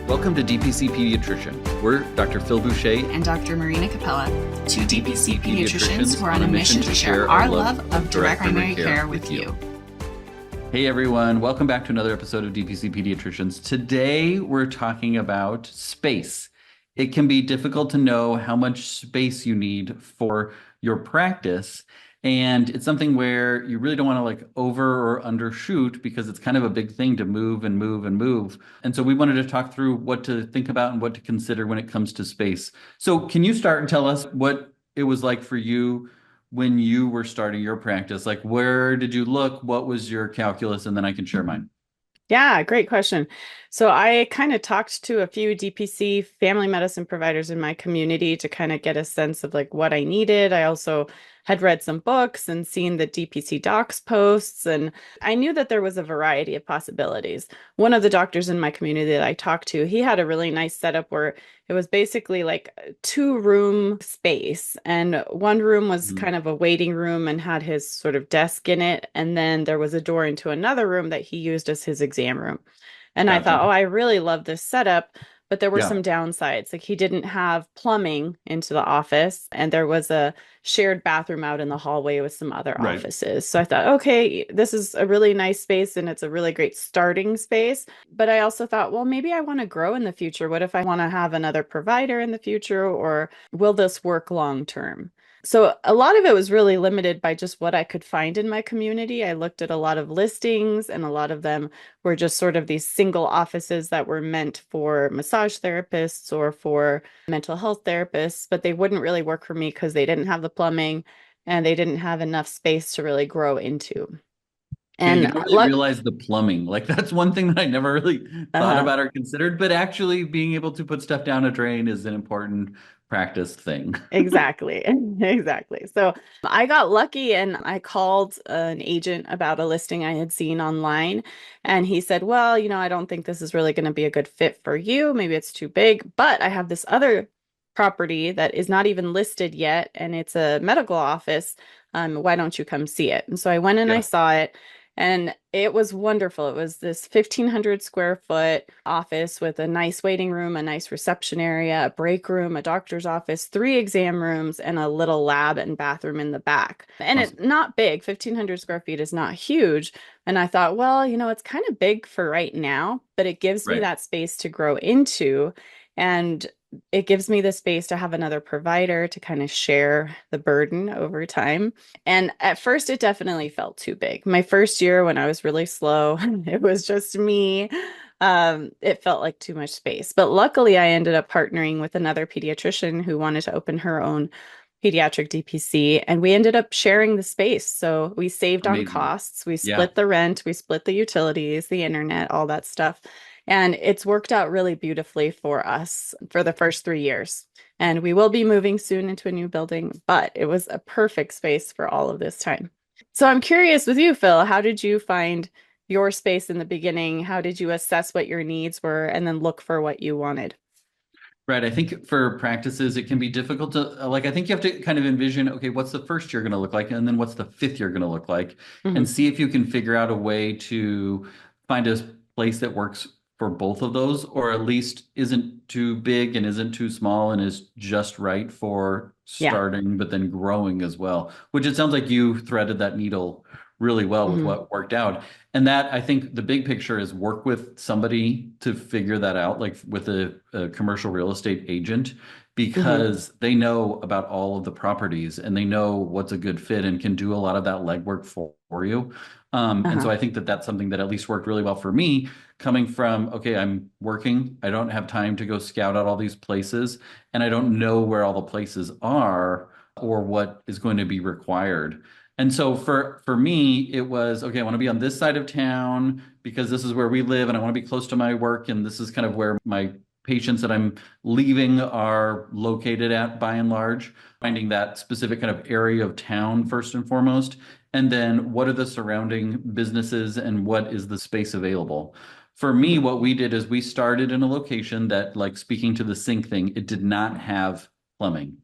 Welcome to DPC Pediatrician. We're Dr. Phil Boucher and Dr. Marina Capella, two DPC pediatricians who are on a mission to share our love of direct primary care with you. Hey everyone, welcome back to another episode of DPC Pediatricians. Today we're talking about space. It can be difficult to know how much space you need for your practice. And it's something where you really don't want to like over or undershoot because it's kind of a big thing to move and move and move. And so we wanted to talk through what to think about and what to consider when it comes to space. So can you start and tell us what it was like for you when you were starting your practice? Like, where did you look? What was your calculus? And then I can share mine. Yeah, great question. So I kind of talked to a few DPC family medicine providers in my community to kind of get a sense of like what I needed. I also had read some books and seen the DPC docs posts, and I knew that there was a variety of possibilities. One of the doctors in my community that I talked to, he had a really nice setup where it was basically like a 2-room space, and one room was kind of a waiting room and had his sort of desk in it. And then there was a door into another room that he used as his exam room. And I thought, oh, I really love this setup, but there were some downsides. Like he didn't have plumbing into the office, and there was a shared bathroom out in the hallway with some other offices. So I thought, okay, this is a really nice space and it's a really great starting space. But I also thought, well, maybe I want to grow in the future. What if I want to have another provider in the future, or will this work long term? So a lot of it was really limited by just what I could find in my community. I looked at a lot of listings, and a lot of them were just sort of these single offices that were meant for massage therapists or for mental health therapists, but they wouldn't really work for me because they didn't have the plumbing and they didn't have enough space to really grow into. And you don't really realize the plumbing. Like that's one thing that I never really thought about or considered, but actually being able to put stuff down a drain is an important practice thing. Exactly. Exactly. So I got lucky and I called an agent about a listing I had seen online. And he said, well, I don't think this is really going to be a good fit for you. Maybe it's too big, but I have this other property that is not even listed yet, and it's a medical office. Why don't you come see it? And so I went and I saw it. And it was wonderful. It was this 1,500 square foot office with a nice waiting room, a nice reception area, a break room, a doctor's office, 3 exam rooms, and a little lab and bathroom in the back. And it's not big. 1,500 square feet is not huge. And I thought, well, it's kind of big for right now, but it gives me that space to grow into. And it gives me the space to have another provider to kind of share the burden over time. And at first, it definitely felt too big. My first year when I was really slow, it was just me. It felt like too much space. But luckily, I ended up partnering with another pediatrician who wanted to open her own pediatric DPC, and we ended up sharing the space. So we saved on costs. We split the rent, we split the utilities, the internet, all that stuff. And it's worked out really beautifully for us for the first 3 years. And we will be moving soon into a new building, but it was a perfect space for all of this time. So I'm curious with you, Phil, how did you find your space in the beginning? How did you assess what your needs were and then look for what you wanted? Right. I think for practices, it can be difficult to I think you have to kind of envision, okay, what's the first year going to look like? And then what's the 5th year going to look like? And see if you can figure out a way to find a place that works for both of those, or at least isn't too big and isn't too small and is just right for starting, but then growing as well, which it sounds like you threaded that needle really well with what worked out. And that, I think the big picture is work with somebody to figure that out, like with a commercial real estate agent, because they know about all of the properties and they know what's a good fit and can do a lot of that legwork for you. And so I think that that's something that at least worked really well for me, coming from, okay, I'm working, I don't have time to go scout out all these places, and I don't know where all the places are or what is going to be required. And so for me, it was, okay, I want to be on this side of town because this is where we live and I want to be close to my work. And this is kind of where my patients that I'm leaving are located at by and large, finding that specific kind of area of town first and foremost. And then what are the surrounding businesses and what is the space available? For me, what we did is we started in a location that, like speaking to the sink thing, it did not have plumbing.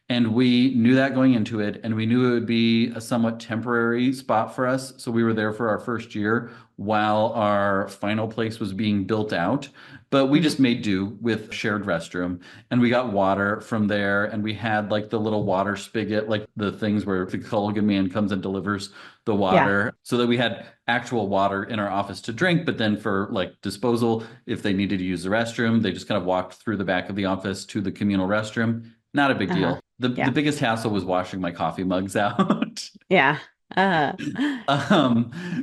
And we knew that going into it, and we knew it would be a somewhat temporary spot for us. So we were there for our first year while our final place was being built out. but we just made do with shared restroom, and we got water from there, and we had like the little water spigot, like the things where the Culligan man comes and delivers the Yeah. water, so that we had actual water in our office to drink, but then for like disposal, if they needed to use the restroom, they just kind of walked through the back of the office to the communal restroom. Not a big Uh-huh. deal. The Yeah. biggest hassle was washing my coffee mugs out. Yeah. Uh,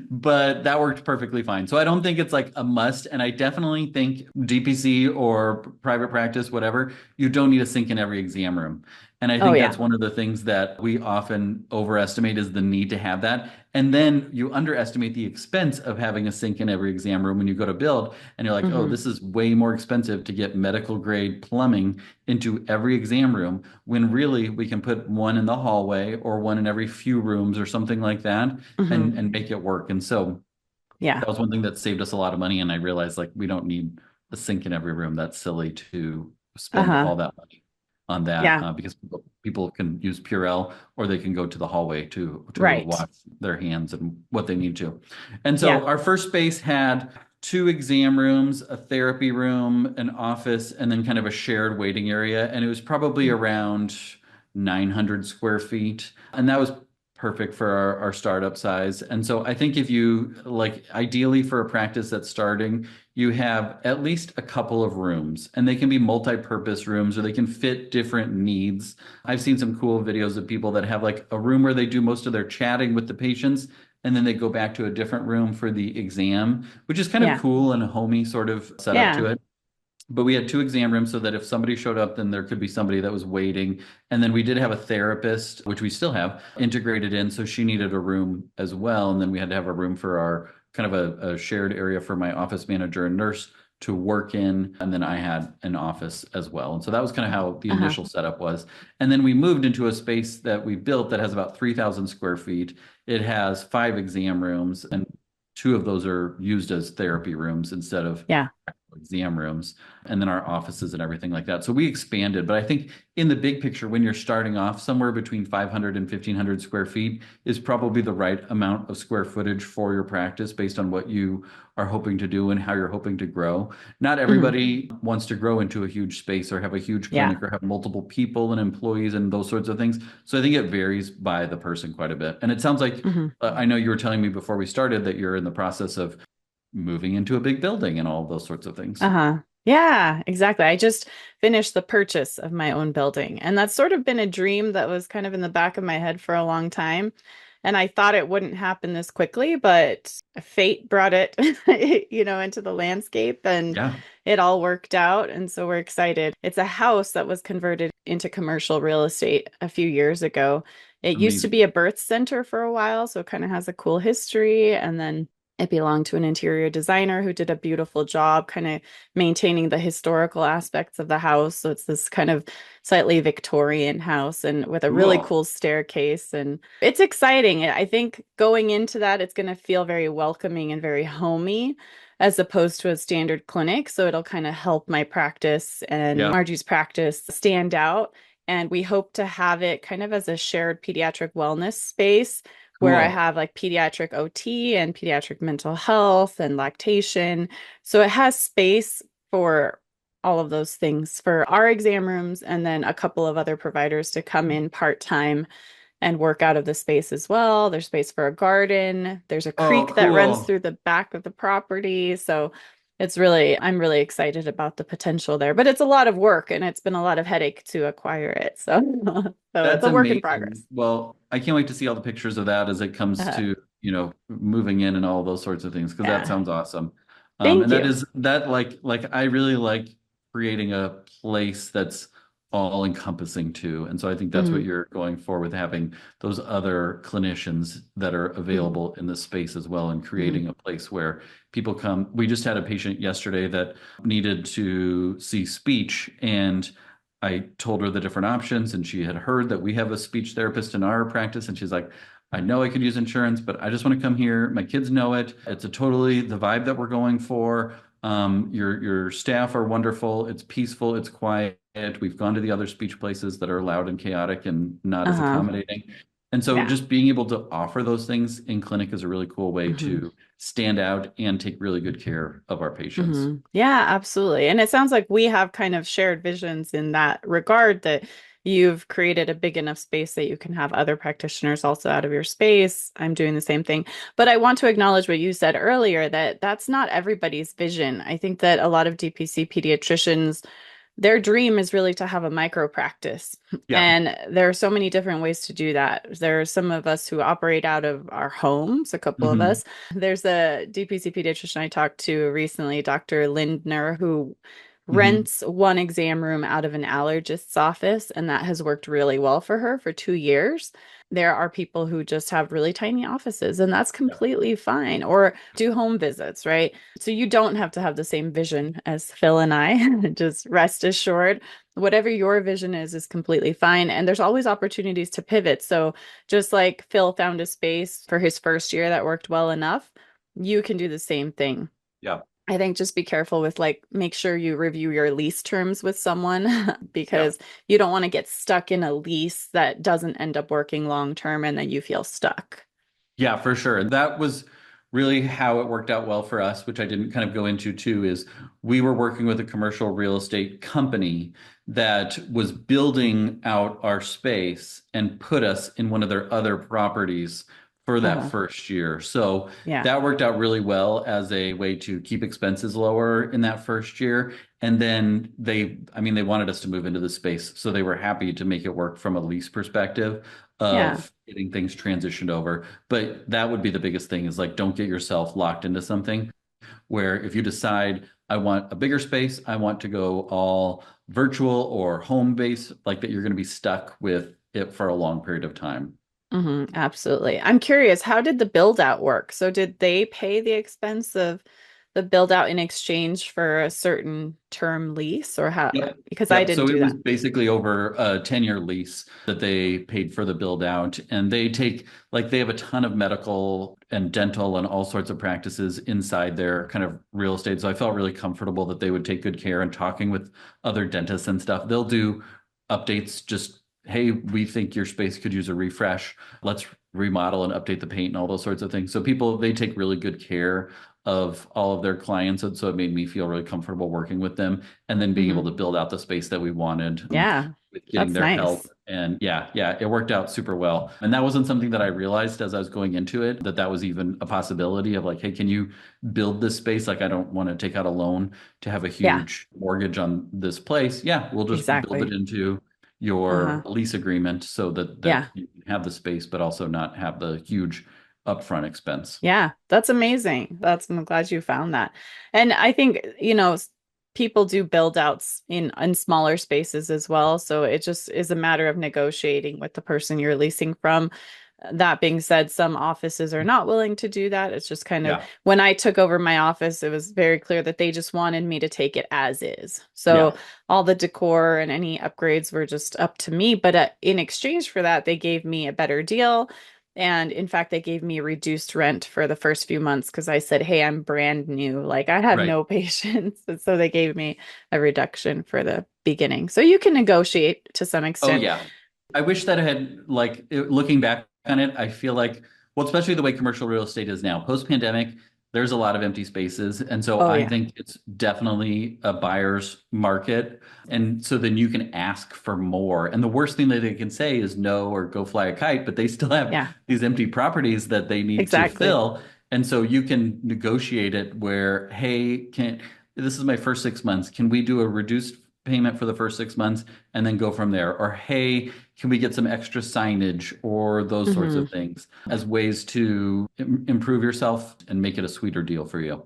But that worked perfectly fine. So I don't think it's like a must. And I definitely think DPC or private practice, whatever, you don't need a sink in every exam room. And I oh think yeah. that's one of the things that we often overestimate is the need to have that. And then you underestimate the expense of having a sink in every exam room when you go to build. And you're like, oh, Hmm. this is way more expensive to get medical grade plumbing into every exam room, when really we can put one in the hallway or one in every few rooms or something like that, Hmm. and make it work. And so Yeah. that was one thing that saved us a lot of money. And I realized like we don't need a sink in every room. That's silly to spend Uh-huh. all that money on that, Yeah. because people can use Purell, or they can go to the hallway to Right. wash their hands and what they need to. And Yeah. so our first space had two exam rooms, a therapy room, an office, and then kind of a shared waiting area. And it was probably around 900 square feet. And that was perfect for our startup size. And so I think if you like, ideally for a practice that's starting, you have at least a couple of rooms, and they can be multi-purpose rooms, or they can fit different needs. I've seen some cool videos of people that have like a room where they do most of their chatting with the patients, and then they go back to a different room for the exam, which is kind of Yeah. cool and a homey sort of setup to Yeah. it. But we had two exam rooms so that if somebody showed up, then there could be somebody that was waiting. And then we did have a therapist, which we still have, integrated in. So she needed a room as well. And then we had to have a room for our kind of a shared area for my office manager and nurse to work in. And then I had an office as well. And so that was kind of how the Uh-huh. initial setup was. And then we moved into a space that we built that has about 3,000 square feet. It has 5 exam rooms, and 2 of those are used as therapy rooms instead of Yeah. exam rooms, and then our offices and everything like that. So we expanded, but I think in the big picture, when you're starting off, somewhere between 500 and 1,500 square feet is probably the right amount of square footage for your practice based on what you are hoping to do and how you're hoping to grow. Not Hmm. everybody wants to grow into a huge space or have a huge Yeah. clinic or have multiple people and employees and those sorts of things. So I think it varies by the person quite a bit. And it sounds like, Hmm. I know you were telling me before we started that you're in the process of moving into a big building and all those sorts of things. Uh-huh. Yeah, exactly. I just finished the purchase of my own building, and that's sort of been a dream that was kind of in the back of my head for a long time. And I thought it wouldn't happen this quickly, but fate brought it, into the landscape, and Yeah, it all worked out. And so we're excited. It's a house that was converted into commercial real estate a few years ago. It used to amazing. be a birth center for a while, so it kind of has a cool history. And then it belonged to an interior designer who did a beautiful job kind of maintaining the historical aspects of the house. So it's this kind of slightly Victorian house and with a really Cool. cool staircase. And it's exciting. I think going into that, it's going to feel very welcoming and very homey as opposed to a standard clinic. So it'll kind of help my practice and Yeah, Margie's practice stand out. And we hope to have it kind of as a shared pediatric wellness space where I cool. have like pediatric OT and pediatric mental health and lactation. So it has space for all of those things for our exam rooms and then a couple of other providers to come in part-time and work out of the space as well. There's space for a garden. There's a Oh, creek that runs cool. through the back of the property. So I'm really excited about the potential there, but it's a lot of work and it's been a lot of headache to acquire it. So, so it's That's a work in amazing. progress. Well, I can't wait to see all the pictures of that as it comes Uh, to, moving in and all those sorts of things, because that yeah. sounds awesome. Thank And that you. is that like I really like creating a place that's all encompassing too. And so I think that's what Hmm. you're going for with having those other clinicians that are Hmm. available in this space as well, and Hmm. creating a place where people come. We just had a patient yesterday that needed to see speech, and I told her the different options, and she had heard that we have a speech therapist in our practice, and she's like, I know I could use insurance, but I just want to come here. My kids know it. It's a totally the vibe that we're going for. Your staff are wonderful. It's peaceful. It's quiet. We've gone to the other speech places that are loud and chaotic and not as Uh-huh. accommodating. And so Yeah. just being able to offer those things in clinic is a really cool way Hmm. to stand out and take really good care of our patients. Hmm. Yeah, absolutely. And it sounds like we have kind of shared visions in that regard, that you've created a big enough space that you can have other practitioners also out of your space. I'm doing the same thing. But I want to acknowledge what you said earlier, that that's not everybody's vision. I think that a lot of DPC pediatricians, their dream is really to have a micro practice. Yeah. And there are so many different ways to do that. There are some of us who operate out of our homes, a couple of Hmm. us. There's a DPC pediatrician I talked to recently, Dr. Lindner, who Hmm. rents one exam room out of an allergist's office, and that has worked really well for her for 2 years. There are people who just have really tiny offices, and that's Yeah. completely fine, or do home visits, right? So you don't have to have the same vision as Phil and I. Just rest assured, whatever your vision is completely fine. And there's always opportunities to pivot. So just like Phil found a space for his first year that worked well enough, you can do the same thing. Yeah. I think just be careful with, like, make sure you review your lease terms with someone Yeah. because you don't want to get stuck in a lease that doesn't end up working long term and then you feel stuck. Yeah, for sure. And that was really how it worked out well for us, which I didn't kind of go into too, is we were working with a commercial real estate company that was building out our space and put us in one of their other properties for that Uh-huh. first year. So Yeah. that worked out really well as a way to keep expenses lower in that first year. And then they wanted us to move into the space. So they were happy to make it work from a lease perspective Yeah. of getting things transitioned over. But that would be the biggest thing, is like, don't get yourself locked into something where if you decide I want a bigger space, I want to go all virtual or home based, like that, you're going to be stuck with it for a long period of time. Absolutely. I'm curious, how did the build out work? So did they pay the expense of the build out in exchange for a certain term lease, or how? Yep. Because I Yep. didn't So do it was that. basically over a 10-year lease that they paid for the build out. And they have a ton of medical and dental and all sorts of practices inside their kind of real estate. So I felt really comfortable that they would take good care, and talking with other dentists and stuff. They'll do updates, just, hey, we think your space could use a refresh. Let's remodel and update the paint and all those sorts of things. So they take really good care of all of their clients. And so it made me feel really comfortable working with them, and then being able to Hmm. build out the space that we wanted, Yeah, with getting that's their help. nice. And yeah, it worked out super well. And that wasn't something that I realized as I was going into it, that was even a possibility of like, hey, can you build this space? Like, I don't want to take out a loan to have a Yeah, huge mortgage on this place. Yeah, we'll just build it exactly. into your Uh-huh. lease agreement so that Yeah. you can have the space, but also not have the huge upfront expense. Yeah, that's amazing. I'm glad you found that. And I think, people do build outs in smaller spaces as well. So it just is a matter of negotiating with the person you're leasing from. That being said, some offices are not willing to do that. It's just kind of, Yeah. when I took over my office, it was very clear that they just wanted me to take it as is. So Yeah. all the decor and any upgrades were just up to me. But in exchange for that, they gave me a better deal. And in fact, they gave me reduced rent for the first few months because I said, hey, I'm brand new. Like, I have Right. no patience. And so they gave me a reduction for the beginning. So you can negotiate to some Oh extent. yeah. I wish that I had, like, looking back on it, I feel like, well, especially the way commercial real estate is now, post-pandemic, there's a lot of empty spaces. And so Oh, I yeah. think it's definitely a buyer's market. And so then you can ask for more. And the worst thing that they can say is no, or go fly a kite, but they still have Yeah, these empty properties that they need to exactly. fill. And so you can negotiate it where, hey, this is my first 6 months. Can we do a reduced payment for the first 6 months and then go from there? Or, hey, can we get some extra signage, or those sorts Hmm. of things, as ways to improve yourself and make it a sweeter deal for you?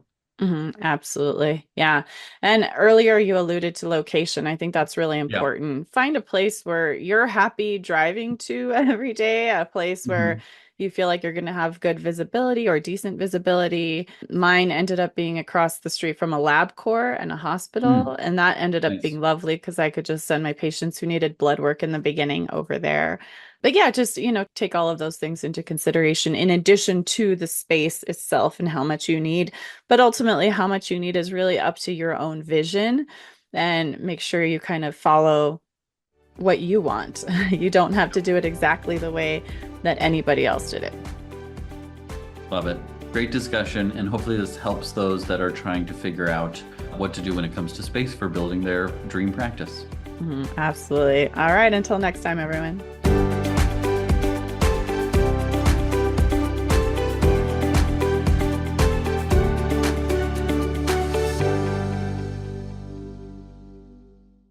Absolutely. Yeah. And earlier you alluded to location. I think that's really Yeah. important. Find a place where you're happy driving to every day, a place where Hmm. you feel like you're going to have good visibility or decent visibility. Mine ended up being across the street from a lab core and a hospital, and that ended up Nice. being lovely because I could just send my patients who needed blood work in the beginning over there. But yeah, just, take all of those things into consideration in addition to the space itself and how much you need. But ultimately, how much you need is really up to your own vision, and make sure you kind of follow what you want. You don't have to do it exactly the way that anybody else did it. Love it. Great discussion. And hopefully this helps those that are trying to figure out what to do when it comes to space for building their dream practice. Absolutely. All right. Until next time, everyone.